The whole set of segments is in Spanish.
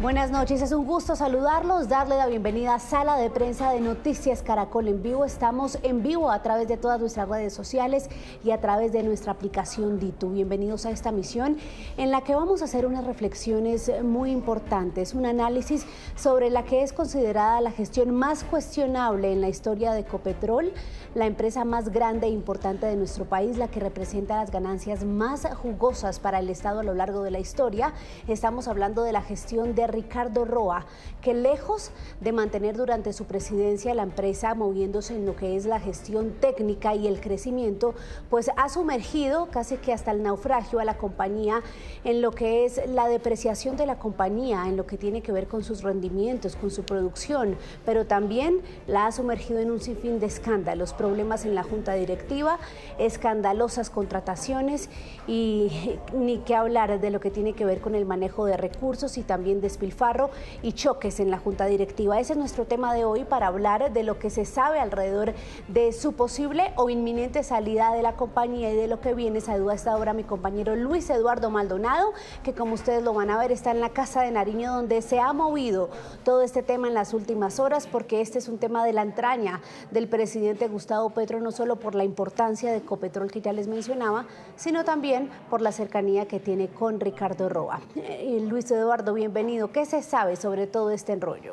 Buenas noches, es un gusto saludarlos, darle la bienvenida a Sala de Prensa de Noticias Caracol en vivo. Estamos en vivo a través de todas nuestras redes sociales y a través de nuestra aplicación Ditu. Bienvenidos a esta misión en la que vamos a hacer unas reflexiones muy importantes, un análisis sobre la que es considerada la gestión más cuestionable en la historia de Ecopetrol, la empresa más grande e importante de nuestro país, la que representa las ganancias más jugosas para el Estado a lo largo de la historia. Estamos hablando de la gestión de Ricardo Roa, que lejos de mantener durante su presidencia la empresa moviéndose en lo que es la gestión técnica y el crecimiento, pues ha sumergido casi que hasta el naufragio a la compañía en lo que es la depreciación de la compañía, en lo que tiene que ver con sus rendimientos, con su producción, pero también la ha sumergido en un sinfín de escándalos, problemas en la junta directiva, escandalosas contrataciones y ni qué hablar de lo que tiene que ver con el manejo de recursos y también despilfarro y choques en la junta directiva. Ese es nuestro tema de hoy para hablar de lo que se sabe alrededor de su posible o inminente salida de la compañía y de lo que viene. Saluda a esta hora a mi compañero Luis Eduardo Maldonado, que como ustedes lo van a ver está en la Casa de Nariño, donde se ha movido todo este tema en las últimas horas, porque este es un tema de la entraña del presidente Gustavo Petro, no solo por la importancia de Ecopetrol que ya les mencionaba, sino también por la cercanía que tiene con Ricardo Roa. Luis Eduardo, bienvenido. ¿Qué se sabe sobre todo este enrollo?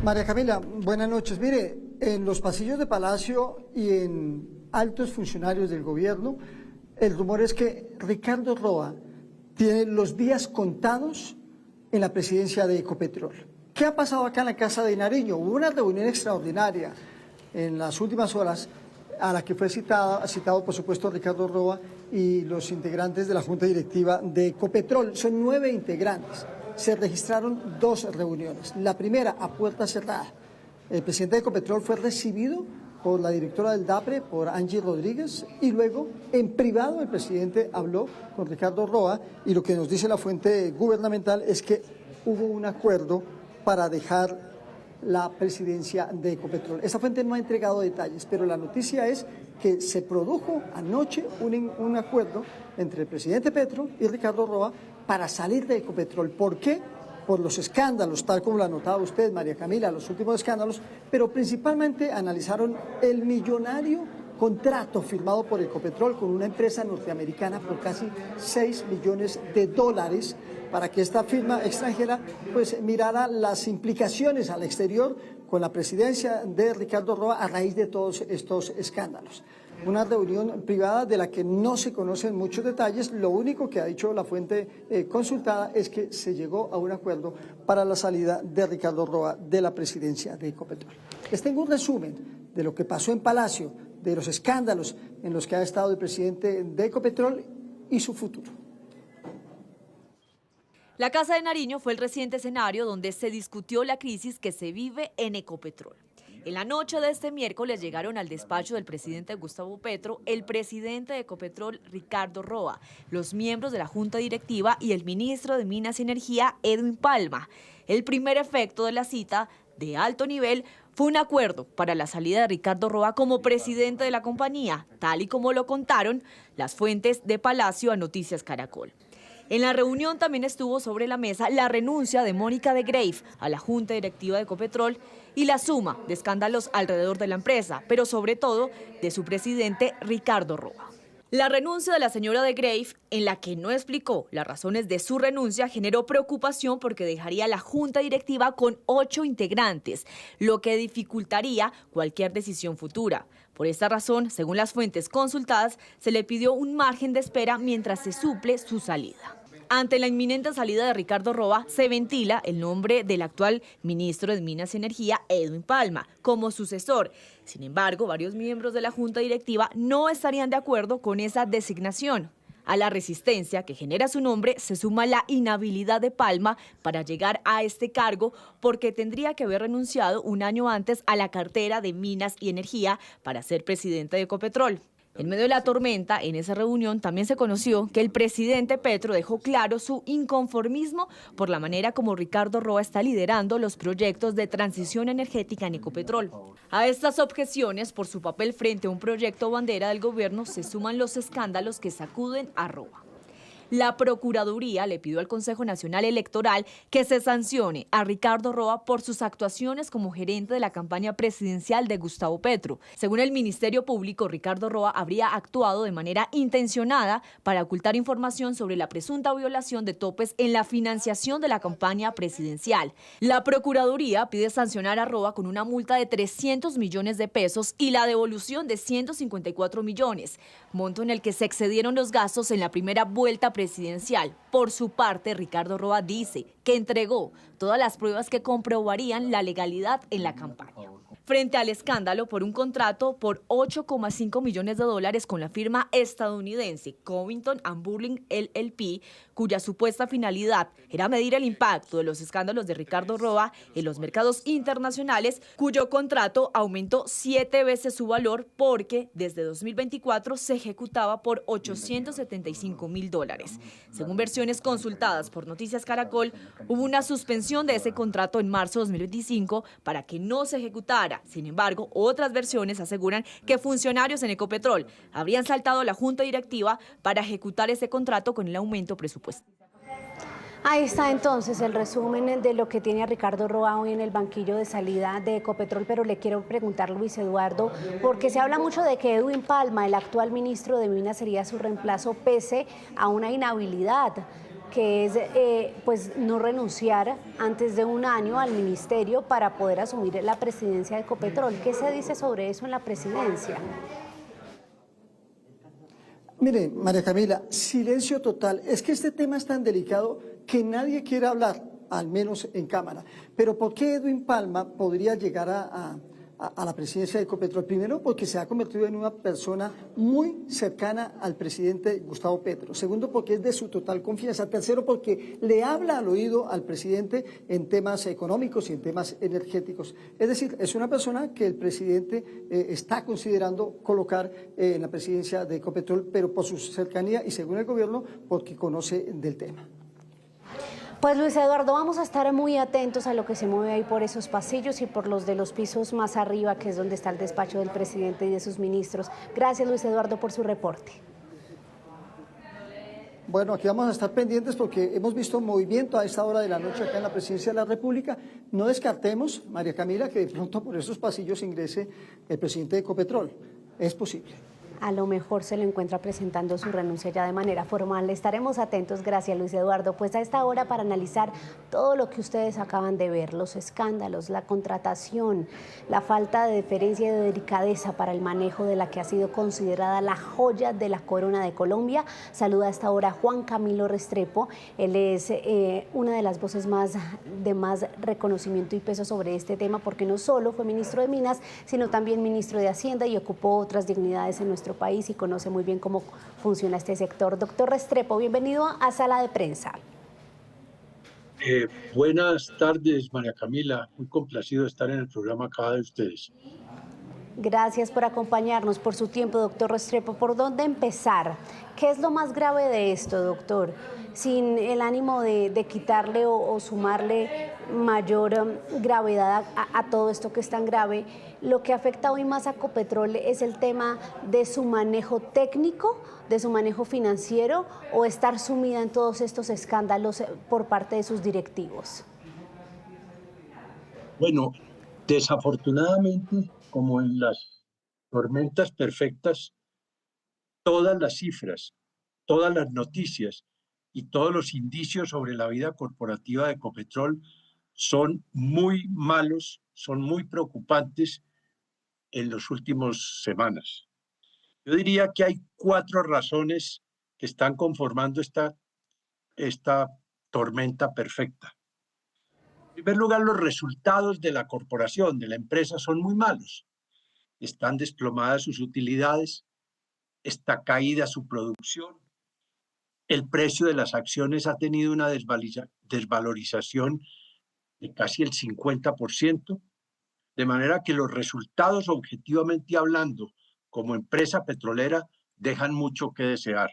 María Camila, buenas noches. Mire, en los pasillos de Palacio y en altos funcionarios del gobierno, el rumor es que Ricardo Roa tiene los días contados en la presidencia de Ecopetrol. ¿Qué ha pasado acá en la Casa de Nariño? Hubo una reunión extraordinaria en las últimas horas a la que fue citado por supuesto Ricardo Roa y los integrantes de la Junta Directiva de Ecopetrol. Son 9 integrantes. Se registraron 2 reuniones. La primera a puerta cerrada. El presidente de Ecopetrol fue recibido por la directora del DAPRE, por Angie Rodríguez, y luego en privado el presidente habló con Ricardo Roa y lo que nos dice la fuente gubernamental es que hubo un acuerdo para dejar la presidencia de Ecopetrol. Esta fuente no ha entregado detalles, pero la noticia es que se produjo anoche un acuerdo entre el presidente Petro y Ricardo Roa para salir de Ecopetrol. ¿Por qué? Por los escándalos, tal como lo anotaba usted, María Camila, los últimos escándalos, pero principalmente analizaron el millonario contrato firmado por Ecopetrol con una empresa norteamericana por casi $6 millones para que esta firma extranjera pues mirara las implicaciones al exterior con la presidencia de Ricardo Roa a raíz de todos estos escándalos. Una reunión privada de la que no se conocen muchos detalles. Lo único que ha dicho la fuente consultada es que se llegó a un acuerdo para la salida de Ricardo Roa de la presidencia de Ecopetrol. Les tengo un resumen de lo que pasó en Palacio, de los escándalos en los que ha estado el presidente de Ecopetrol y su futuro. La Casa de Nariño fue el reciente escenario donde se discutió la crisis que se vive en Ecopetrol. En la noche de este miércoles llegaron al despacho del presidente Gustavo Petro el presidente de Ecopetrol, Ricardo Roa, los miembros de la Junta Directiva y el ministro de Minas y Energía, Edwin Palma. El primer efecto de la cita de alto nivel fue un acuerdo para la salida de Ricardo Roa como presidente de la compañía, tal y como lo contaron las fuentes de Palacio a Noticias Caracol. En la reunión también estuvo sobre la mesa la renuncia de Mónica de Greiff a la Junta Directiva de Ecopetrol y la suma de escándalos alrededor de la empresa, pero sobre todo de su presidente Ricardo Roa. La renuncia de la señora de Greiff, en la que no explicó las razones de su renuncia, generó preocupación porque dejaría la Junta Directiva con 8 integrantes, lo que dificultaría cualquier decisión futura. Por esta razón, según las fuentes consultadas, se le pidió un margen de espera mientras se suple su salida. Ante la inminente salida de Ricardo Roa, se ventila el nombre del actual ministro de Minas y Energía, Edwin Palma, como sucesor. Sin embargo, varios miembros de la Junta Directiva no estarían de acuerdo con esa designación. A la resistencia que genera su nombre se suma la inhabilidad de Palma para llegar a este cargo porque tendría que haber renunciado un año antes a la cartera de Minas y Energía para ser presidente de Ecopetrol. En medio de la tormenta, en esa reunión también se conoció que el presidente Petro dejó claro su inconformismo por la manera como Ricardo Roa está liderando los proyectos de transición energética en Ecopetrol. A estas objeciones por su papel frente a un proyecto bandera del gobierno se suman los escándalos que sacuden a Roa. La Procuraduría le pidió al Consejo Nacional Electoral que se sancione a Ricardo Roa por sus actuaciones como gerente de la campaña presidencial de Gustavo Petro. Según el Ministerio Público, Ricardo Roa habría actuado de manera intencionada para ocultar información sobre la presunta violación de topes en la financiación de la campaña presidencial. La Procuraduría pide sancionar a Roa con una multa de 300 millones de pesos y la devolución de 154 millones, monto en el que se excedieron los gastos en la primera vuelta presidencial. Por su parte, Ricardo Roa dice que entregó todas las pruebas que comprobarían la legalidad en la campaña. Frente al escándalo por un contrato por 8,5 millones de dólares con la firma estadounidense Covington & Burling LLP, cuya supuesta finalidad era medir el impacto de los escándalos de Ricardo Roa en los mercados internacionales, cuyo contrato aumentó 7 veces su valor porque desde 2024 se ejecutaba por 875 mil dólares. Según versiones consultadas por Noticias Caracol, hubo una suspensión de ese contrato en marzo de 2025 para que no se ejecutara. Sin embargo, otras versiones aseguran que funcionarios en Ecopetrol habrían saltado a la junta directiva para ejecutar ese contrato con el aumento presupuestario. Ahí está entonces el resumen de lo que tiene a Ricardo Roa hoy en el banquillo de salida de Ecopetrol, pero le quiero preguntar, Luis Eduardo, porque se habla mucho de que Edwin Palma, el actual ministro de Minas, sería su reemplazo pese a una inhabilidad, que es pues no renunciar antes de un año al ministerio para poder asumir la presidencia de Ecopetrol. ¿Qué se dice sobre eso en la presidencia? Mire, María Camila, silencio total. Es que este tema es tan delicado que nadie quiere hablar, al menos en Cámara. Pero ¿por qué Edwin Palma podría llegar a la presidencia de Ecopetrol? Primero, porque se ha convertido en una persona muy cercana al presidente Gustavo Petro. Segundo, porque es de su total confianza. Tercero, porque le habla al oído al presidente en temas económicos y en temas energéticos. Es decir, es una persona que el presidente está considerando colocar en la presidencia de Ecopetrol, pero por su cercanía y según el gobierno, porque conoce del tema. Pues Luis Eduardo, vamos a estar muy atentos a lo que se mueve ahí por esos pasillos y por los de los pisos más arriba, que es donde está el despacho del presidente y de sus ministros. Gracias, Luis Eduardo, por su reporte. Bueno, aquí vamos a estar pendientes porque hemos visto movimiento a esta hora de la noche acá en la Presidencia de la República. No descartemos, María Camila, que de pronto por esos pasillos ingrese el presidente de Ecopetrol. Es posible. A lo mejor se lo encuentra presentando su renuncia ya de manera formal. Estaremos atentos, gracias Luis Eduardo. Pues a esta hora para analizar todo lo que ustedes acaban de ver, los escándalos, la contratación, la falta de deferencia y de delicadeza para el manejo de la que ha sido considerada la joya de la corona de Colombia. Saluda a esta hora Juan Camilo Restrepo. Él es una de las voces de más reconocimiento y peso sobre este tema, porque no solo fue ministro de Minas, sino también ministro de Hacienda y ocupó otras dignidades en nuestro país y conoce muy bien cómo funciona este sector. Doctor Restrepo, bienvenido a Sala de Prensa. Buenas tardes, María Camila. Muy complacido de estar en el programa acá de ustedes. Gracias por acompañarnos, por su tiempo, doctor Restrepo. ¿Por dónde empezar? ¿Qué es lo más grave de esto, doctor? Sin el ánimo de quitarle o sumarle mayor gravedad a todo esto que es tan grave, lo que afecta hoy más a Ecopetrol es el tema de su manejo técnico, de su manejo financiero, o estar sumida en todos estos escándalos por parte de sus directivos. Bueno, desafortunadamente, como en las tormentas perfectas, todas las cifras, todas las noticias y todos los indicios sobre la vida corporativa de Ecopetrol son muy malos, son muy preocupantes en las últimas semanas. Yo diría que hay 4 razones que están conformando esta tormenta perfecta. En primer lugar, los resultados de la corporación, de la empresa, son muy malos. Están desplomadas sus utilidades, está caída su producción, el precio de las acciones ha tenido una desvalorización de casi el 50%, de manera que los resultados, objetivamente hablando, como empresa petrolera, dejan mucho que desear.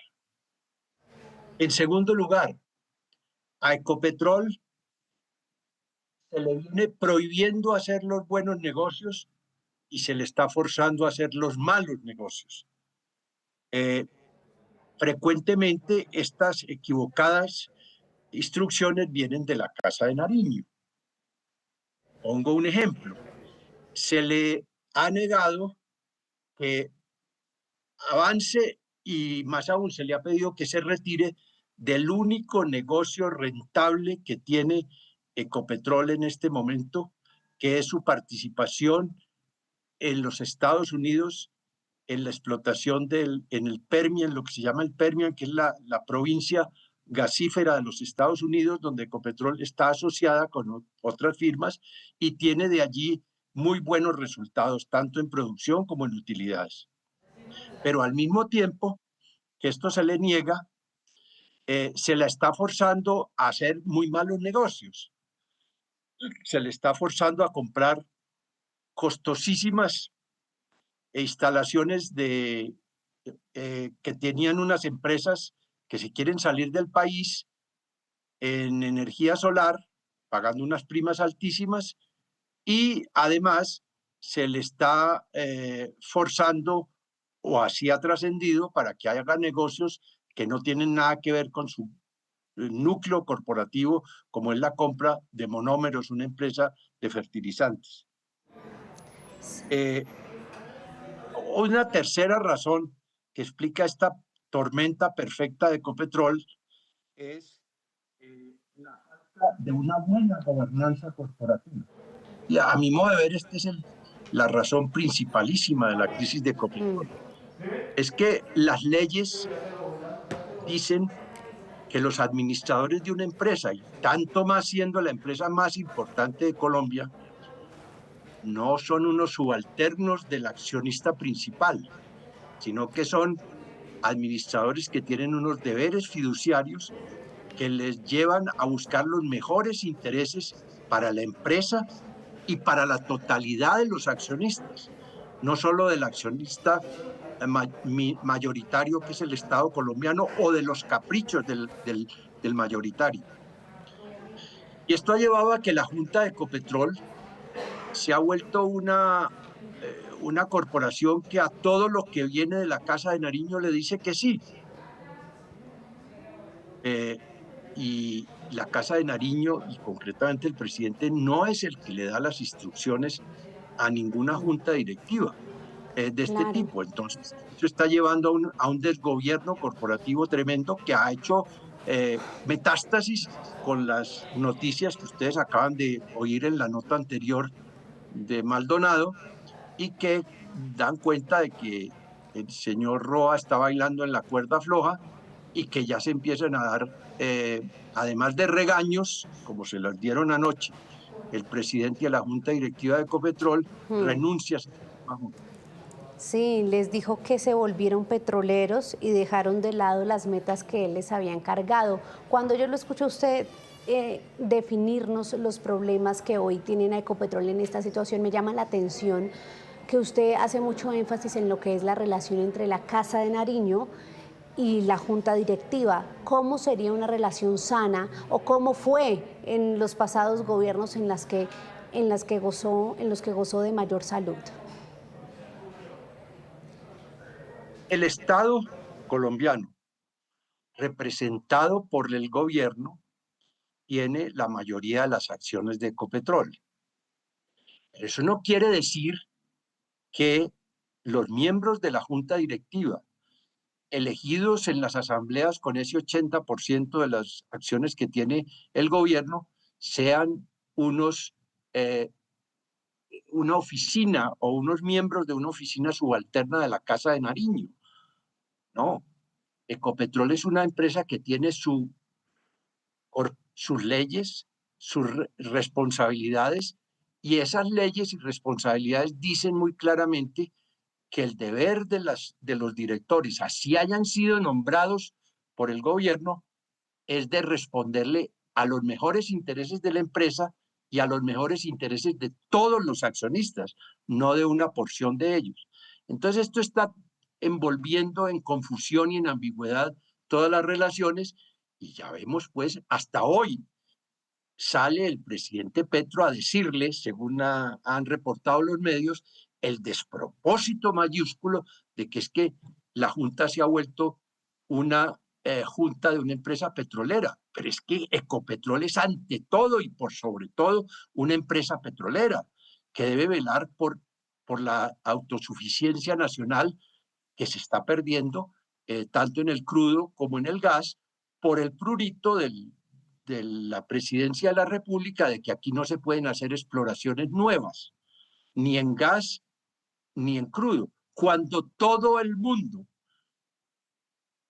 En segundo lugar, a Ecopetrol se le viene prohibiendo hacer los buenos negocios y se le está forzando a hacer los malos negocios. frecuentemente estas equivocadas instrucciones vienen de la Casa de Nariño. Pongo un ejemplo. Se le ha negado que avance y más aún se le ha pedido que se retire del único negocio rentable que tiene Ecopetrol en este momento, que es su participación en los Estados Unidos en la explotación en el Permian, lo que se llama el Permian, que es la provincia gasífera de los Estados Unidos, donde Ecopetrol está asociada con otras firmas y tiene de allí muy buenos resultados, tanto en producción como en utilidades. Pero al mismo tiempo que esto se le niega, se la está forzando a hacer muy malos negocios. Se le está forzando a comprar costosísimas instalaciones que tenían unas empresas que se quieren salir del país en energía solar, pagando unas primas altísimas, y además se le está forzando, o así ha trascendido, para que haga negocios que no tienen nada que ver con su núcleo corporativo, como es la compra de monómeros, una empresa de fertilizantes. Una tercera razón que explica esta tormenta perfecta de Ecopetrol es la falta de una buena gobernanza corporativa. Y a mi modo de ver, esta es la razón principalísima de la crisis de Ecopetrol. Es que las leyes dicen que los administradores de una empresa, y tanto más siendo la empresa más importante de Colombia, no son unos subalternos del accionista principal, sino que son administradores que tienen unos deberes fiduciarios que les llevan a buscar los mejores intereses para la empresa y para la totalidad de los accionistas, no solo del accionista mayoritario, que es el Estado colombiano, o de los caprichos del mayoritario. Y esto ha llevado a que la Junta de Ecopetrol se ha vuelto una corporación que a todo lo que viene de la Casa de Nariño le dice que sí. Y la Casa de Nariño, y concretamente el presidente, no es el que le da las instrucciones a ninguna junta directiva de este tipo. Entonces, eso está llevando a un desgobierno corporativo tremendo que ha hecho metástasis con las noticias que ustedes acaban de oír en la nota anterior de Maldonado, y que dan cuenta de que el señor Roa está bailando en la cuerda floja y que ya se empiezan a dar, además de regaños, como se las dieron anoche, el presidente de la Junta Directiva de Ecopetrol renuncias. Sí, les dijo que se volvieron petroleros y dejaron de lado las metas que él les había encargado. Cuando yo lo escucho a usted definirnos los problemas que hoy tienen a Ecopetrol en esta situación, me llama la atención que usted hace mucho énfasis en lo que es la relación entre la Casa de Nariño y la Junta Directiva. ¿Cómo sería una relación sana o cómo fue en los pasados gobiernos en los que gozó de mayor salud? El Estado colombiano, representado por el gobierno, tiene la mayoría de las acciones de Ecopetrol. Eso no quiere decir que los miembros de la Junta Directiva, elegidos en las asambleas con ese 80% de las acciones que tiene el gobierno, sean una oficina o unos miembros de una oficina subalterna de la Casa de Nariño. No, Ecopetrol es una empresa que tiene sus leyes, sus responsabilidades, y esas leyes y responsabilidades dicen muy claramente que el deber de los directores, así hayan sido nombrados por el gobierno, es de responderle a los mejores intereses de la empresa y a los mejores intereses de todos los accionistas, no de una porción de ellos. Entonces esto está envolviendo en confusión y en ambigüedad todas las relaciones, y ya vemos pues hasta hoy sale el presidente Petro a decirle, según han reportado los medios, el despropósito mayúsculo de que es que la Junta se ha vuelto una junta de una empresa petrolera, pero es que Ecopetrol es ante todo y por sobre todo una empresa petrolera que debe velar por la autosuficiencia nacional que se está perdiendo tanto en el crudo como en el gas por el prurito de la presidencia de la República de que aquí no se pueden hacer exploraciones nuevas, ni en gas ni en crudo, cuando todo el mundo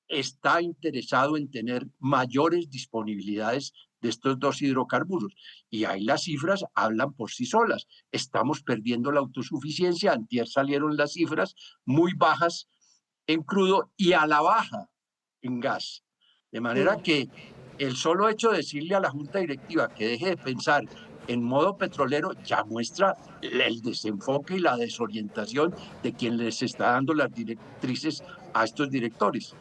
está interesado en tener mayores disponibilidades de estos dos hidrocarburos. Y ahí las cifras hablan por sí solas. Estamos perdiendo la autosuficiencia. Antier salieron las cifras muy bajas en crudo y a la baja en gas. De manera que el solo hecho de decirle a la Junta Directiva que deje de pensar en modo petrolero ya muestra el desenfoque y la desorientación de quien les está dando las directrices a estos directores.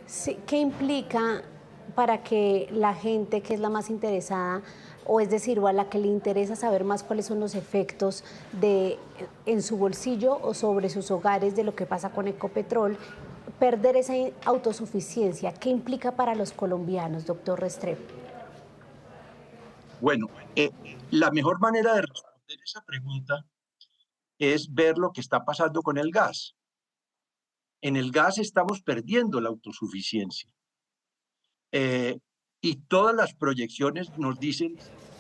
Sí, ¿qué implica para que la gente que es la más interesada, o es decir, o a la que le interesa saber más cuáles son los efectos en su bolsillo o sobre sus hogares de lo que pasa con Ecopetrol, perder esa autosuficiencia? ¿Qué implica para los colombianos, doctor Restrepo? Bueno, la mejor manera de responder esa pregunta es ver lo que está pasando con el gas. En el gas estamos perdiendo la autosuficiencia. Y todas las proyecciones nos dicen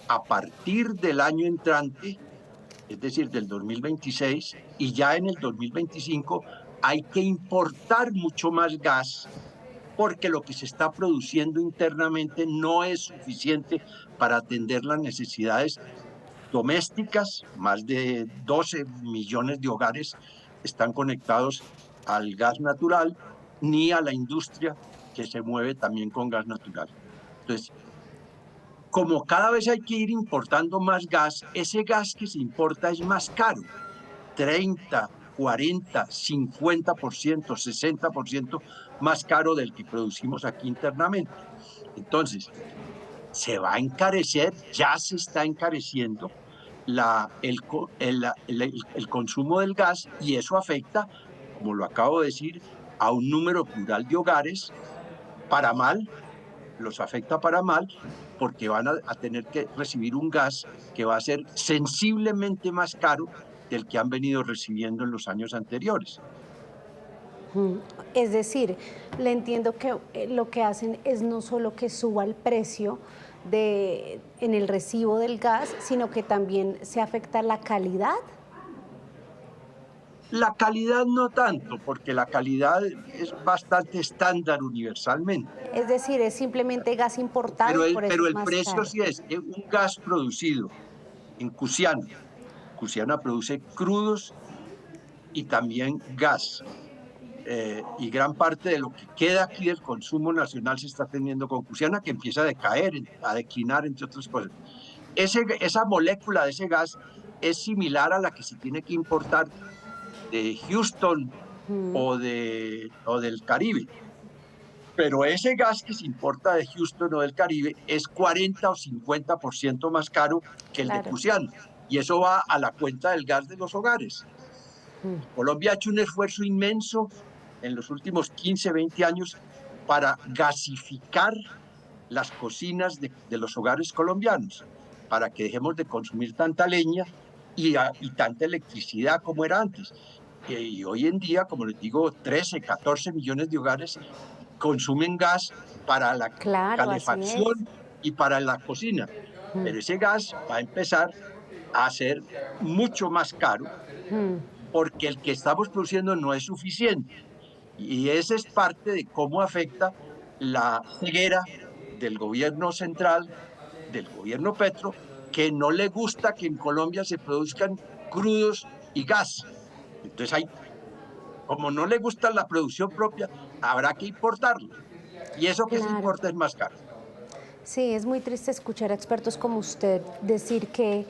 a partir del año entrante, es decir, del 2026, y ya en el 2025 hay que importar mucho más gas porque lo que se está produciendo internamente no es suficiente para atender las necesidades domésticas. Más de 12 millones de hogares están conectados al gas natural, ni a la industria que se mueve también con gas natural. Entonces, como cada vez hay que ir importando más gas, ese gas que se importa es más caro, 30, 40, 50%, 60% más caro del que producimos aquí internamente. Entonces, se va a encarecer, ya se está encareciendo el consumo del gas y eso afecta, como lo acabo de decir, a un número plural de hogares para mal, los afecta para mal, porque van a tener que recibir un gas que va a ser sensiblemente más caro del que han venido recibiendo en los años anteriores. Es decir, le entiendo que lo que hacen es no solo que suba el precio en el recibo del gas, sino que también se afecta la calidad. La calidad no tanto, porque la calidad es bastante estándar universalmente. Es decir, es simplemente gas importado y por eso Pero es el más precio caro. sí es un gas producido en Cusiana. Cusiana produce crudos y también gas. Y gran parte de lo que queda aquí del consumo nacional se está teniendo con Cusiana, que empieza a decaer, a declinar, entre otras cosas. Esa molécula de ese gas es similar a la que se tiene que importar de Houston o del Caribe. Pero ese gas que se importa de Houston o del Caribe es 40 o 50% más caro que el de Cusiana. Y eso va a la cuenta del gas de los hogares. Colombia ha hecho un esfuerzo inmenso en los últimos 15, 20 años para gasificar las cocinas de los hogares colombianos, para que dejemos de consumir tanta leña y tanta electricidad como era antes. Y hoy en día, como les digo, 13, 14 millones de hogares consumen gas para la calefacción y para la cocina. Pero ese gas va a empezar a ser mucho más caro porque el que estamos produciendo no es suficiente. Y esa es parte de cómo afecta la ceguera del gobierno central, del gobierno Petro, que no le gusta que en Colombia se produzcan crudos y gas. Entonces, como no le gusta la producción propia, habrá que importarlo. Y eso que se importa es más caro. Sí, es muy triste escuchar a expertos como usted decir que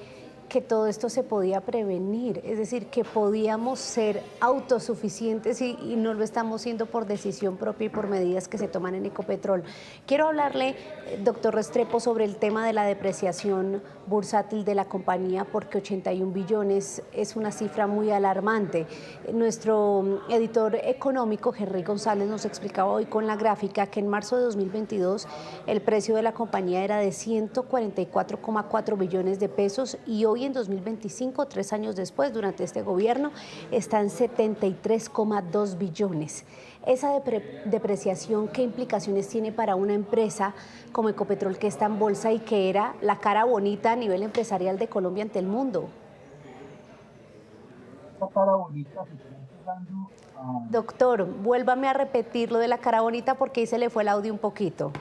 que todo esto se podía prevenir, es decir, que podíamos ser autosuficientes y no lo estamos siendo por decisión propia y por medidas que se toman en Ecopetrol. Quiero hablarle, doctor Restrepo, sobre el tema de la depreciación bursátil de la compañía, porque 81 billones es una cifra muy alarmante. Nuestro editor económico, Henry González, nos explicaba hoy con la gráfica que en marzo de 2022 el precio de la compañía era de 144,4 billones de pesos y hoy en 2025, 3 años después, durante este gobierno, está en 73,2 billones. Esa depreciación, ¿qué implicaciones tiene para una empresa como Ecopetrol, que está en bolsa y que era la cara bonita a nivel empresarial de Colombia ante el mundo? La cara bonita se está empezando a... Doctor, vuélvame a repetir lo de la cara bonita porque ahí se le fue el audio un poquito.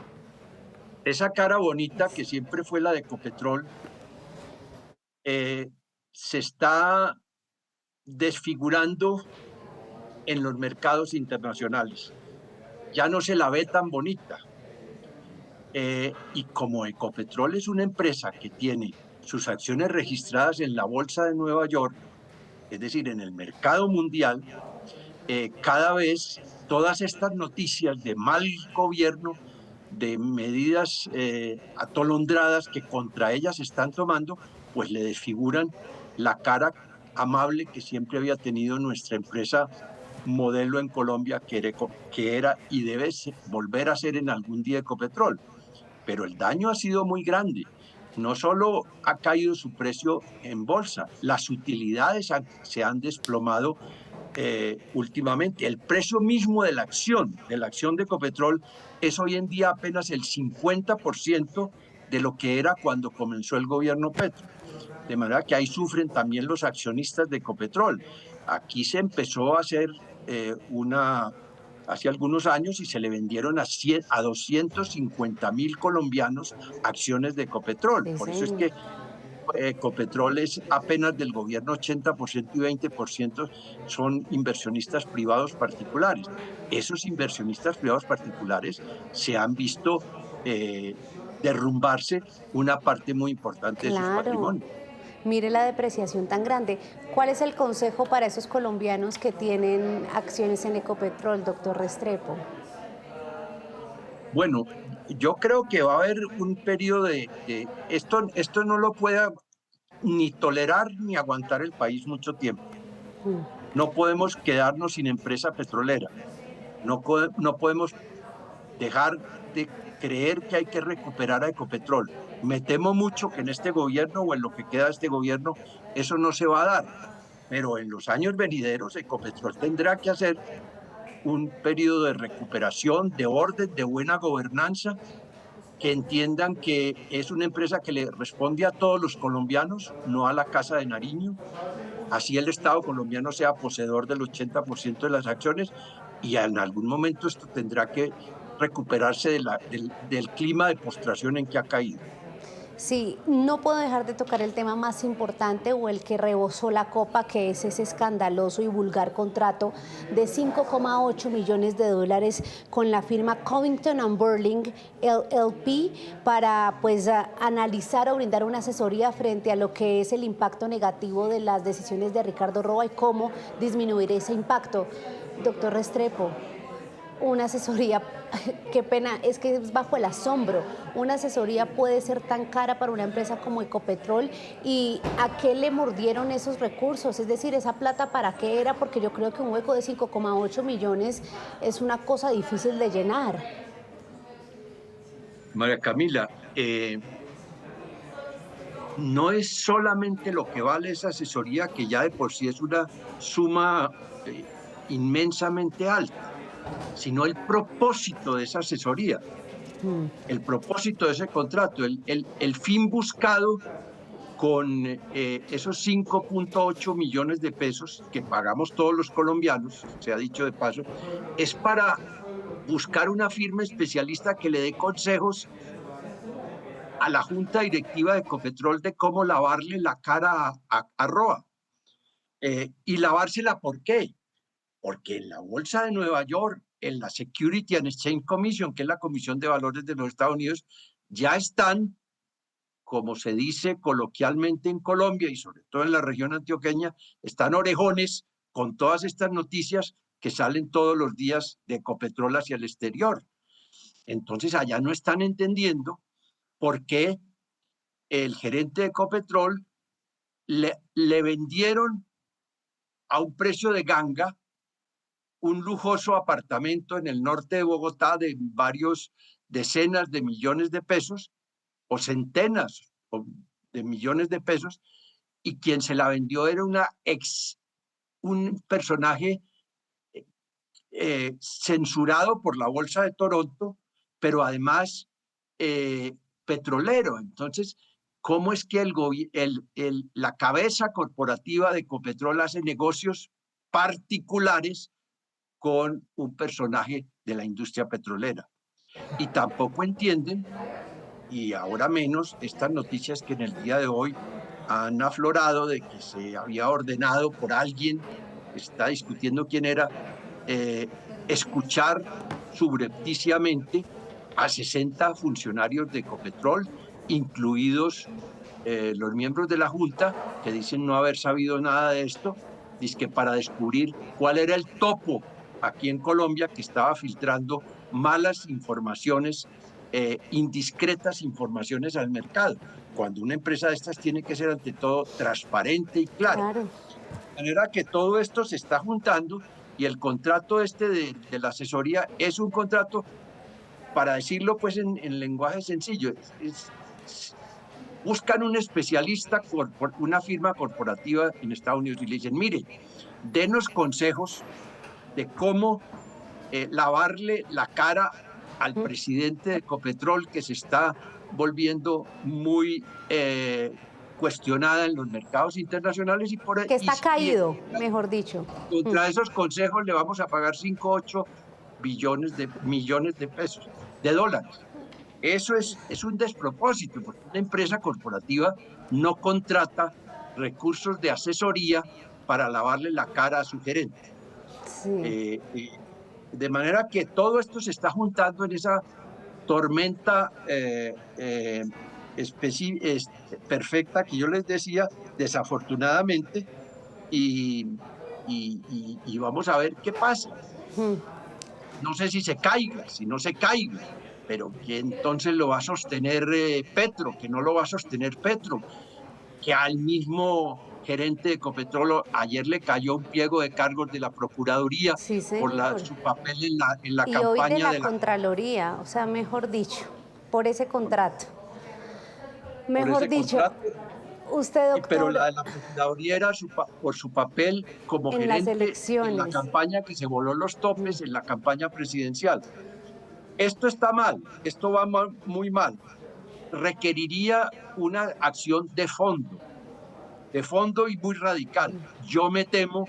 Esa cara bonita que siempre fue la de Ecopetrol se está desfigurando en los mercados internacionales. Ya no se la ve tan bonita. Y como Ecopetrol es una empresa que tiene sus acciones registradas en la Bolsa de Nueva York, es decir, en el mercado mundial, cada vez todas estas noticias de mal gobierno, de medidas atolondradas que contra ellas están tomando, pues le desfiguran la cara amable que siempre había tenido nuestra empresa modelo en Colombia, que era y debe volver a ser en algún día Ecopetrol. Pero el daño ha sido muy grande. No solo ha caído su precio en bolsa, las utilidades se han desplomado últimamente. El precio mismo de la acción de Ecopetrol es hoy en día apenas el 50% de lo que era cuando comenzó el gobierno Petro. De manera que ahí sufren también los accionistas de Ecopetrol. Aquí se empezó a hacer hace algunos años y se le vendieron a 250.000 colombianos acciones de Ecopetrol. Por eso es que Ecopetrol es apenas del gobierno 80% y 20% son inversionistas privados particulares. Esos inversionistas privados particulares se han visto derrumbarse una parte muy importante de sus patrimonios. Mire la depreciación tan grande. ¿Cuál es el consejo para esos colombianos que tienen acciones en Ecopetrol, doctor Restrepo? Bueno, yo creo que va a haber un periodo esto no lo puede ni tolerar ni aguantar el país mucho tiempo. No podemos quedarnos sin empresa petrolera. No podemos dejar de creer que hay que recuperar a Ecopetrol. Me temo mucho que en este gobierno o en lo que queda de este gobierno eso no se va a dar, pero en los años venideros Ecopetrol tendrá que hacer un periodo de recuperación, de orden, de buena gobernanza, que entiendan que es una empresa que le responde a todos los colombianos, no a la Casa de Nariño. Así el Estado colombiano sea poseedor del 80% de las acciones y en algún momento esto tendrá que recuperarse del clima de postración en que ha caído. Sí, no puedo dejar de tocar el tema más importante o el que rebosó la copa, que es ese escandaloso y vulgar contrato de 5,8 millones de dólares con la firma Covington & Burling LLP para analizar o brindar una asesoría frente a lo que es el impacto negativo de las decisiones de Ricardo Roa y cómo disminuir ese impacto. Doctor Restrepo, una asesoría, qué pena, es que es bajo el asombro, una asesoría puede ser tan cara para una empresa como Ecopetrol, y ¿a qué le mordieron esos recursos? Es decir, esa plata ¿para qué era? Porque yo creo que un hueco de 5,8 millones es una cosa difícil de llenar. María Camila, no es solamente lo que vale esa asesoría, que ya de por sí es una suma inmensamente alta, sino el propósito de esa asesoría, el propósito de ese contrato, el fin buscado con esos 5,8 millones de pesos que pagamos todos los colombianos, se ha dicho de paso, es para buscar una firma especialista que le dé consejos a la junta directiva de Ecopetrol de cómo lavarle la cara a Roa. Y lavársela, ¿por qué? Porque en la Bolsa de Nueva York, en la Security and Exchange Commission, que es la Comisión de Valores de los Estados Unidos, ya están como se dice coloquialmente en Colombia y sobre todo en la región antioqueña, están orejones con todas estas noticias que salen todos los días de Ecopetrol hacia el exterior. Entonces allá no están entendiendo por qué el gerente de Ecopetrol le vendieron a un precio de ganga un lujoso apartamento en el norte de Bogotá de varios decenas de millones de pesos o centenas de millones de pesos, y quien se la vendió era un personaje censurado por la Bolsa de Toronto, pero además petrolero. Entonces, ¿cómo es que la cabeza corporativa de Ecopetrol hace negocios particulares con un personaje de la industria petrolera? Y tampoco entienden, y ahora menos, estas noticias que en el día de hoy han aflorado de que se había ordenado por alguien, está discutiendo quién era, escuchar subrepticiamente a 60 funcionarios de Ecopetrol, incluidos los miembros de la Junta, que dicen no haber sabido nada de esto, dizque para descubrir cuál era el topo aquí en Colombia que estaba filtrando malas informaciones, indiscretas informaciones al mercado, cuando una empresa de estas tiene que ser ante todo transparente y clara. Claro. De manera que todo esto se está juntando y el contrato de la asesoría es un contrato, para decirlo pues en lenguaje sencillo, buscan un especialista, una firma corporativa en Estados Unidos y le dicen, mire, denos consejos de cómo lavarle la cara al presidente de Ecopetrol, que se está volviendo muy cuestionada en los mercados internacionales y por que está caído, mejor dicho. Contra esos consejos le vamos a pagar 5 o 8 millones de pesos, de dólares. Eso es un despropósito, porque una empresa corporativa no contrata recursos de asesoría para lavarle la cara a su gerente. Sí. De manera que todo esto se está juntando en esa tormenta perfecta que yo les decía, desafortunadamente, y vamos a ver qué pasa. No sé si se caiga, si no se caiga, pero que entonces lo va a sostener Petro, que no lo va a sostener Petro, que al mismo gerente de Ecopetrol ayer le cayó un pliego de cargos de la Procuraduría, sí, por su papel en la campaña hoy de la Contraloría, o sea, mejor dicho, por ese contrato. Mejor dicho, usted, doctor... Pero la de la Procuraduría era por su papel como gerente en la campaña que se voló los topes en la campaña presidencial. Esto está mal, esto va muy mal. Requeriría una acción de fondo y muy radical. Yo me temo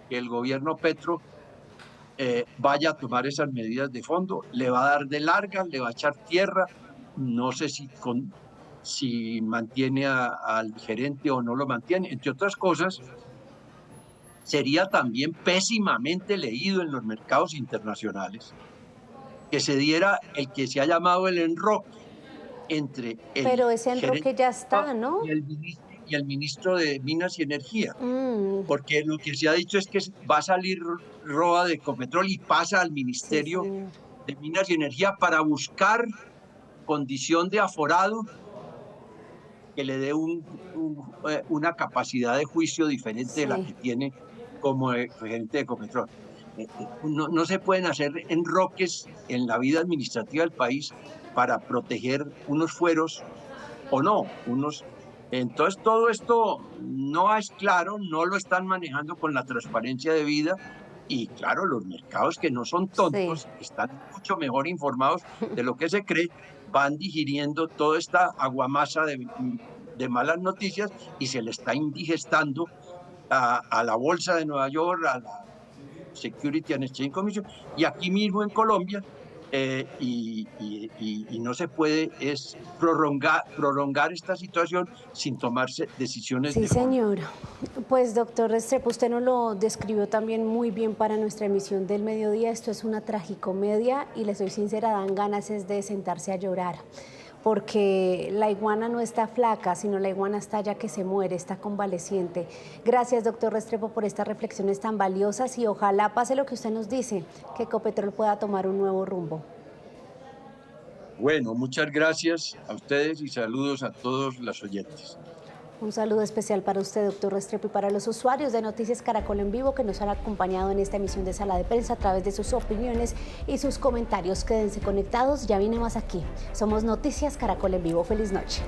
que el gobierno Petro vaya a tomar esas medidas de fondo, le va a dar de larga, le va a echar tierra, no sé si mantiene al gerente o no lo mantiene. Entre otras cosas, sería también pésimamente leído en los mercados internacionales que se diera el que se ha llamado el enroque entre el Pero ese enroque ya está, ¿no? Y el ministro de Minas y Energía, porque lo que se ha dicho es que va a salir Roa de Ecopetrol y pasa al Ministerio de Minas y Energía para buscar condición de aforado que le dé una capacidad de juicio diferente de la que tiene como gerente de Ecopetrol. No se pueden hacer enroques en la vida administrativa del país para proteger unos fueros o no, Entonces todo esto no es claro, no lo están manejando con la transparencia debida y claro, los mercados que no son tontos, están mucho mejor informados de lo que se cree, van digiriendo toda esta aguamasa de malas noticias y se le está indigestando a la Bolsa de Nueva York, a la Security and Exchange Commission y aquí mismo en Colombia. Y no se puede prolongar esta situación sin tomarse decisiones. Sí, señor. Pues, doctor Restrepo, usted nos lo describió también muy bien para nuestra emisión del mediodía. Esto es una tragicomedia y le soy sincera, dan ganas de sentarse a llorar. porque la iguana no está flaca, sino la iguana está ya que se muere, está convaleciente. Gracias, doctor Restrepo, por estas reflexiones tan valiosas y ojalá pase lo que usted nos dice, que Ecopetrol pueda tomar un nuevo rumbo. Bueno, muchas gracias a ustedes y saludos a todos los oyentes. Un saludo especial para usted, doctor Restrepo, y para los usuarios de Noticias Caracol en Vivo que nos han acompañado en esta emisión de Sala de Prensa a través de sus opiniones y sus comentarios. Quédense conectados, ya viene más aquí. Somos Noticias Caracol en Vivo. Feliz noche.